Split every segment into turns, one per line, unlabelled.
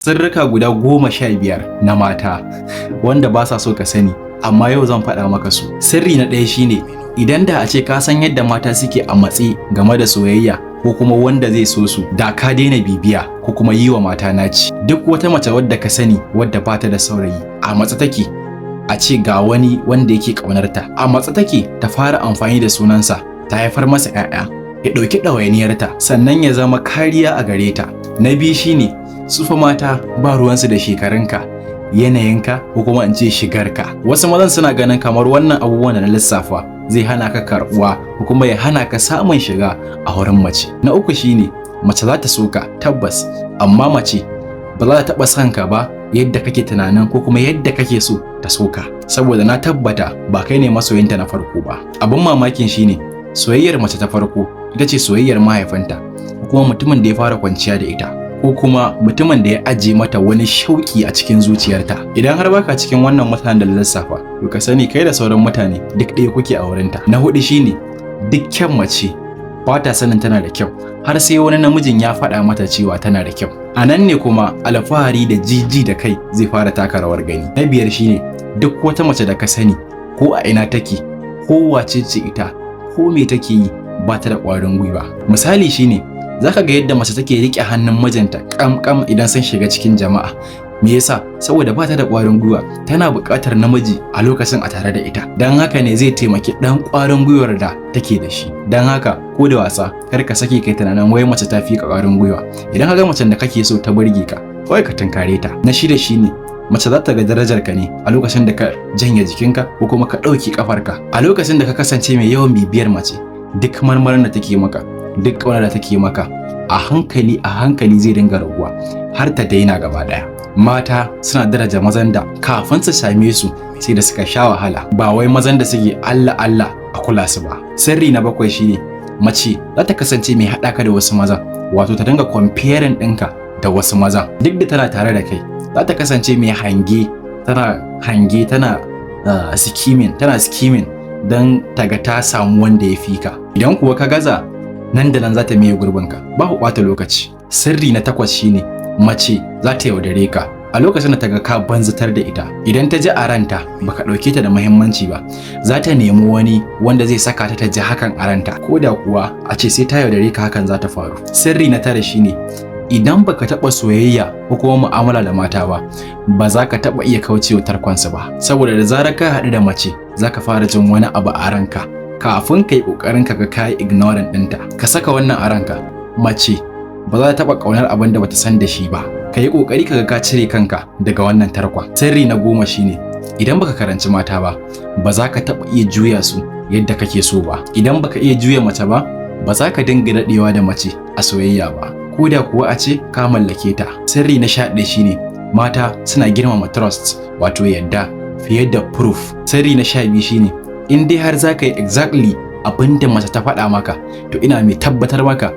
Sirrika guda 15 na mata wanda ba sa so ka sani, amma yau zan faɗa maka su. Sirri na ɗaya shine, idan da a ce ka san yadda mata suke a matse game da soyayya ko kuma wanda zai so su, da ka daina bibiya ko kuma yi wa mata naci. Duk wata mace wadda ka sani wadda ba ta da saurayi a matse take, a ce ga wani wanda yake ƙaunarta, a matse take ta fara amfani da sunansa ta haifar masa 'ya'ya, ya ɗauki ɗawainiyarta sannan ya zama kariya a gare ta. Na biyu shine, su fa mata ba ruwansu da shekarunka, yanayinka ko kuma in ce shigarka. Wasu mazan suna ganin kamar wannan abubuwan da na lissafa zai hana ka karɓuwa ko kuma ya hana ka samun shiga a wurin mace. Na uku shine, mace za ta so ka tabbas, amma mace ba za ta taɓa son ka ba yadda kake tunanin ko kuma yadda kake so ta so ka, saboda na tabbata ba kai ne masoyinta na farko ba. Abin mamakin shine, soyayyar mace ta farko ita ce soyayyar mahaifinta ko kuma mutumin da ya fara kwanciya da ita, ko kuma mutumin da ya ajiye mata wani shauki a cikin zuciyarta. Idan har baka cikin wannan mutanen da lissafa, to ka sani kai da sauran mutane duk ɗaya kuke a wurinta. Na hudu shine, duk kyan mace ba ta sanin tana da kyau har sai wani namijin ya faɗa mata cewa tana da kyau. A nan ne kuma alfahari da jiji da kai zai fara taka rawar gani. Na biyar shine, duk wata mace da ka sani ko a ina take, ko wace ce ita, ko me take yi, ba ta da ƙwarin gwiwa. Misali shine, zaka ga yadda mace take rike hannun mijinta kamkam idan sun shiga cikin jama'a. Me yasa? Saboda ba ta da ƙwarin gwiwa, tana buƙatar namiji a lokacin a tare da ita. Dan haka ne zai taimaki ɗan ƙwarin gwiwar da take da shi. Dan haka ko da wasa kar ka sake kai tunanin wai mace ta fi ka ƙwarin gwiwa. Idan ka ga macen da kake so ta burge ka, kawai ka tunkare ta. Na shida shine, mace za ta ga darajar ka ne a lokacin da ka janye jikinka ko kuma ka ɗauki ƙafarka. A lokacin da ka kasance mai yawan bibiyar mace, duk marmarin da take maka, duk ƙaunar da take maka, a hankali zai dinga raguwa har ta daina gaba daya. Mata suna daraja mazan da kafin su same su sai da suka sha wahala, ba wai mazan da suke Allah Allah a kula su ba. Sirri na 7 shine, mace za ta kasance mai haɗa ka da wasu mazan, wato ta dinga comparing ɗinka da wasu mazan. Duk da tana tare da kai, za ta kasance mai tana skimming don ta ga ta samu wanda ya fi ka. Idan kuwa ka gaza, nan da nan za ta miye gurbinka, ba ku ɓata lokaci. Sirri na 8 shine, mace za ta yaudare ka a lokacin da ta ga ka banzatar da ita. Idan ta ji a ranta baka ɗauke ta da muhimmanci ba, za ta nemi wani wanda zai saka ta ji hakan a ranta, ko da kuwa a ce sai ta yaudare ka hakan za ta faru. Sirri na 9 shine, idan baka taɓa soyayya ko kuma mu'amala da mata ba, ba za ka taɓa iya kaucewa tarkonsu ba, saboda da zarar ka haɗu da mace za ka fara jin wani abu a ranka kafin ka yi ƙoƙarin ka ga ka yi ignoring ɗinta. Ka saka wannan a ranka, mace ba za ta taɓa ƙaunar abin da bata san da shi ba. Ka yi ƙoƙari ka ga ka cire kanka daga wannan tarkon. Sirri na 10 shine, idan baka karanci mata ba, ba za ka taɓa iya juya su yadda kake so ba. Idan baka iya juya mace ba, ba za ka dinga daɗewa da mace a soyayya ba, ko da kuwa a ce ka mallake ta. Sirri na 11 shine, mata suna girmama trust, wato yadda, fiye da proof. Sirri na 12 shine, in dai har za ka yi exactly abin da mace ta faɗa maka, to ina mai tabbatar maka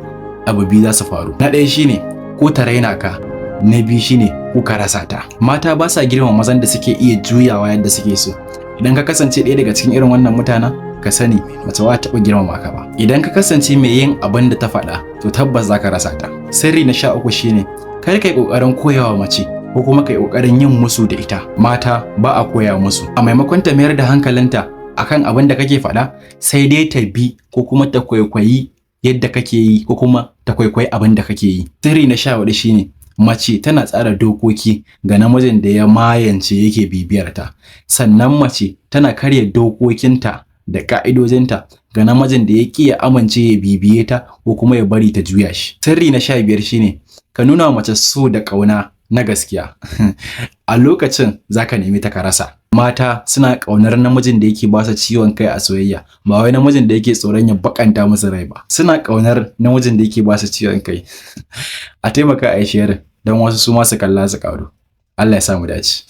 abu biyu za su faru. Na ɗaya shine, ko ta raina ka. Na biyu shine, ko ka rasa ta. Mata ba sa girmama mazan da suke iya juyawa yadda suke so. Idan ka kasance ɗaya daga cikin irin wannan mutanen, ka sani mace ba ta taɓa girmama ka ba. Idan ka kasance mai yin abin da ta faɗa, to tabbas za ka rasa ta. Sirri na 13 shine, kar ka yi ƙoƙarin koyawa mace ko kuma ka yi ƙoƙarin yin musu da ita. Mata ba a koya musu. A maimakon ta mayar da hankalinta akan abin da kake faɗa, sai dai ta bi ko kuma ta kwaikwayi yadda kake yi ko kuma ta kwaikwayi abin da kake yi. Sirri na 14 shine, mace tana tsara dokoki ga namijin da ya mayance yake bibiyar ta, sannan mace tana karya dokokinta da ka'idojinta ga namijin da ya ƙi ya amince ya bibiye ta ko kuma ya bari ta juya shi. Sirri na 15 shine, ka nuna wa mace so da ƙauna na gaskiya. A lokacin zaka nemi ta ka rasa. Mata suna ƙaunar namijin da yake ba su ciwon kai a soyayya, ba wai namijin da yake tsoron ya bakanta musu rai ba. Suna ƙaunar namijin da yake ba su ciwon kai. A taimaka a yi sharing don wasu su ma su kalla su ƙaru. Allah ya sa mu dace.